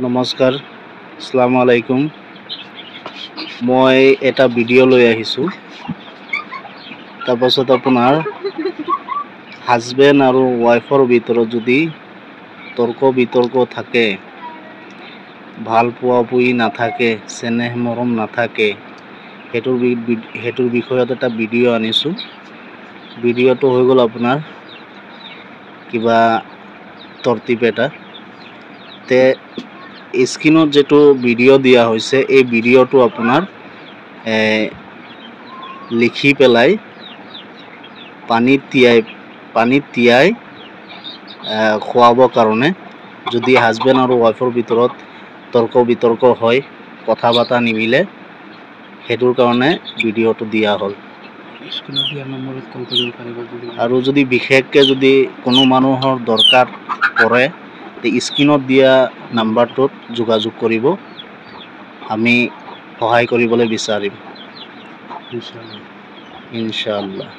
নমস্কাৰ, আসসালামু আলাইকুম। মই এটা ভিডিঅ' লৈ আহিছোঁ। তাৰপাছত আপোনাৰ হাজবেণ্ড আৰু ৱাইফৰ ভিতৰত যদি তৰ্ক বিতৰ্ক থাকে, ভাল পোৱা পুই নাথাকে, চেনেহ মৰম নাথাকে, সেইটোৰ বিষয়ত এটা ভিডিঅ' আনিছোঁ। ভিডিঅ'টো হৈ গ'ল আপোনাৰ কিবা তৰ্তিব এটা। স্ক্ৰীনত যেটো ভিডিঅ' দিয়া হৈছে, এই ভিডিঅ'টো আপোনাৰ লিখি পেলাই পানীত তিয়াই খুৱাবৰ কাৰণে, যদি হাজবেণ্ড আৰু ৱাইফৰ ভিতৰত তৰ্ক বিতৰ্ক হয়, কথা বতৰা নিমিলে, সেইটোৰ কাৰণে ভিডিঅ'টো দিয়া হ'ল। আৰু যদি বিশেষকৈ যদি কোনো মানুহৰ দৰকাৰ পৰে, স্ক্ৰীনত দিয়া নাম্বাৰটোত যোগাযোগ কৰিব, আমি সহায় কৰিবলৈ বিচাৰিম ইনশাআল্লাহ।